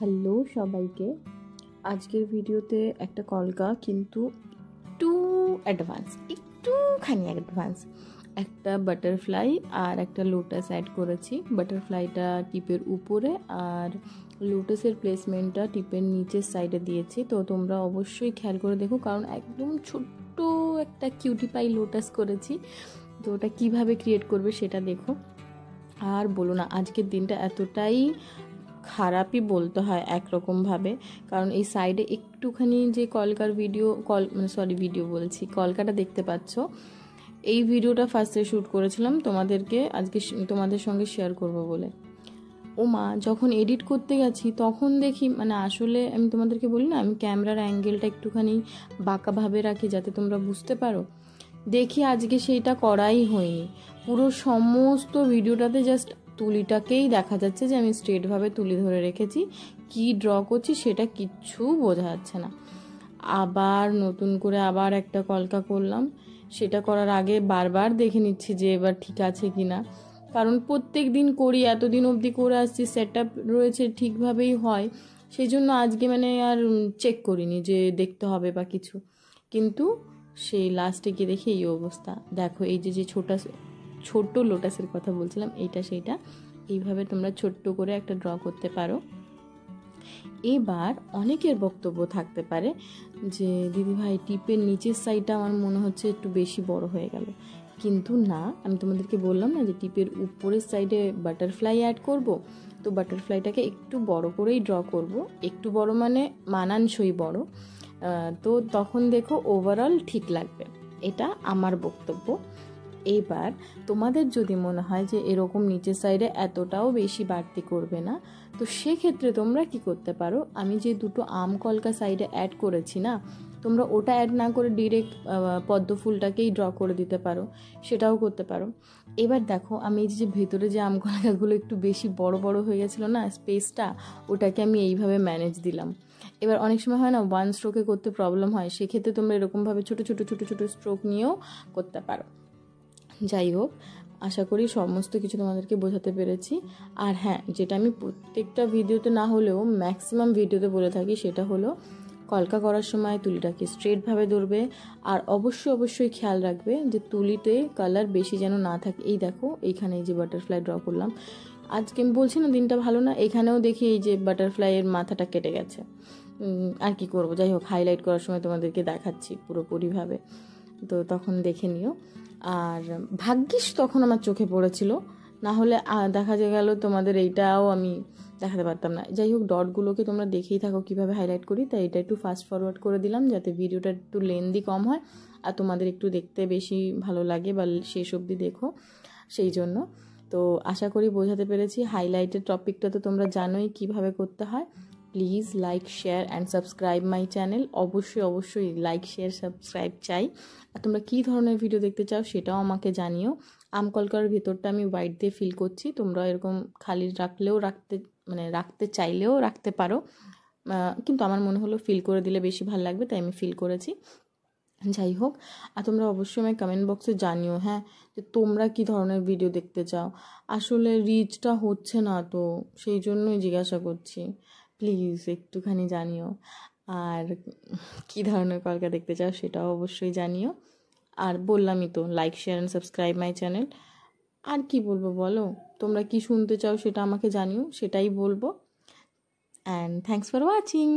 Hello সবাইকে। আজকের ভিডিওতে একটা কলকা কিন্তু একটুখানি অ্যাডভান্স একটা বাটারফ্লাই আর একটা লোটাস অ্যাড করেছি। বাটারফ্লাইটা টিপের উপরে আর লোটাসের প্লেসমেন্টটা টিপের নিচের সাইডে দিয়েছি। তো তোমরা অবশ্যই খেয়াল করে দেখো, কারণ একদম ছোট্ট একটা কিউটি পাই লোটাস করেছি। তো ওটা কীভাবে ক্রিয়েট করবে সেটা দেখো। আর বলো না, আজকের দিনটা এতটাই খারাপই বলতে হয় একরকমভাবে, কারণ এই সাইডে একটুখানি যে কলকাটা দেখতে পাচ্ছ, এই ভিডিওটা ফার্স্টে শ্যুট করেছিলাম আজকে তোমাদের সঙ্গে শেয়ার করব বলে। ও মা, যখন এডিট করতে গেছি তখন দেখি আসলে আমি তোমাদেরকে বলি না, আমি ক্যামেরার অ্যাঙ্গেলটা একটুখানি বাঁকাভাবে রাখি যাতে তোমরা বুঝতে পারো। দেখি আজকে সেইটা করাই হয়নি। পুরো সমস্ত ভিডিওটাতে জাস্ট তুলিটাকেই দেখা যাচ্ছে যে আমি স্ট্রেটভাবে তুলি ধরে রেখেছি। কি ড্র করছি সেটা কিচ্ছু বোঝা যাচ্ছে না। আবার নতুন করে একটা কলকা করলাম। সেটা করার আগে বারবার দেখে নিচ্ছি যে এবার ঠিক আছে কি না, কারণ প্রত্যেক দিন করি, এতদিন অবধি করে আসছি, সেট আপ রয়েছে, ঠিকভাবেই হয়। সেই জন্য আজকে আর চেক করিনি যে দেখতে হবে বা কিছু। কিন্তু সেই লাস্টে গিয়ে দেখি এই অবস্থা। দেখো, এই যে ছোট্ট লোটাসের কথা বলছিলাম, সেইটা এইভাবে তোমরা ছোট্ট করে একটা ড্র করতে পারো। এবার অনেকের বক্তব্য থাকতে পারে যে দিদিভাই টিপের নিচের সাইডটা আমার মনে হচ্ছে একটু বেশি বড় হয়ে গেল। কিন্তু না, আমি তোমাদেরকে বললাম না যে টিপের উপরের সাইডে বাটারফ্লাই অ্যাড করব। তো বাটারফ্লাইটাকে একটু বড় করেই ড্র করব, একটু বড় মানানসই বড়। তো তখন দেখো ওভারঅল ঠিক লাগবে, এটা আমার বক্তব্য। এবার তোমাদের যদি মনে হয় যে এরকম নিচের সাইডে এতটাও বেশি বাড়তি করবে না, তো সেক্ষেত্রে তোমরা কি করতে পারো, আমি যে দুটো আম কলকা সাইডে অ্যাড করেছি না, তোমরা ওটা অ্যাড না করে ডিরেক্ট পদ্ম ফুলটাকেই ড্র করে দিতে পারো, সেটাও করতে পারো। এবার দেখো, আমি এই যে ভেতরে যে আম কলকাগুলো একটু বেশি বড় বড় হয়ে গেছিলো না স্পেসটা, ওটাকে আমি এইভাবে ম্যানেজ দিলাম। এবার অনেক সময় হয় না, ওয়ান স্ট্রোকে করতে প্রবলেম হয়, সেক্ষেত্রে তোমরা এরকমভাবে ছোটো ছোটো ছোটো ছোটো স্ট্রোক নিয়েও করতে পারো। যাই হোক, আশা করি সমস্ত কিছু তোমাদেরকে বোঝাতে পেরেছি। আর হ্যাঁ, যেটা আমি প্রত্যেকটা ভিডিওতে না হলেও ম্যাক্সিমাম ভিডিওতে বলে থাকি, সেটা হলো কলকা করার সময় তুলিটাকে স্ট্রেটভাবে ধরবে। আর অবশ্যই খেয়াল রাখবে যে তুলিতে কালার বেশি যেন না থাকে। এই দেখো, এইখানে এই যে বাটারফ্লাই ড্র করলাম, আজকে আমি বলছি না দিনটা ভালো না, এখানেও দেখি এই যে বাটারফ্লাইয়ের মাথাটা কেটে গেছে। আর কি করব, যাই হোক, হাইলাইট করার সময় তোমাদেরকে দেখাচ্ছি পুরোপুরিভাবে, তো তখন দেখে নিও। আর ভাগ্যিস তখন আমার চোখে পড়েছিল, না হলে দেখা গেল তোমাদের এইটাও আমি দেখাতে পারতাম না। যাই হোক, ডটগুলোকে তোমরা দেখেই থাকো কীভাবে হাইলাইট করি, তাই এটা একটু ফাস্ট ফরওয়ার্ড করে দিলাম যাতে ভিডিওটা একটু লেন্দি কম হয় আর তোমাদের একটু দেখতে বেশি ভালো লাগে বা শেষ অবধি দেখো, সেই জন্য। তো আশা করি বোঝাতে পেরেছি। হাইলাইটের টপিকটা তো তোমরা জানোই কীভাবে করতে হয়। Please like, share and subscribe my channel. অবশ্যই লাইক, শেয়ার, সাবস্ক্রাইব চাই। আর তোমরা কী ধরনের ভিডিও দেখতে চাও সেটাও আমাকে জানিও। আম কলকার ভেতরটা আমি হোয়াইট দিয়ে ফিল করছি, তোমরা এরকম খালি রাখতে চাইলেও রাখতে পারো, কিন্তু আমার মনে হলো ফিল করে দিলে বেশি ভালো লাগবে, তাই আমি ফিল করেছি। যাই হোক, আর তোমরা অবশ্যই আমায় কমেন্ট বক্সে জানিও, হ্যাঁ, যে তোমরা কী ধরনের ভিডিও দেখতে চাও। আসলে রিচটা হচ্ছে না, তো সেই জন্যই জিজ্ঞাসা করছি। প্লিজ একটুখানি জানিও। আর কী ধরনের কলকা দেখতে চাও সেটাও অবশ্যই জানিও। আর বললামই তো, like, share and subscribe my channel. আর কি বলবো বলো, তোমরা কি শুনতে চাও সেটা আমাকে জানিও, সেটাই বলবো। And thanks for watching.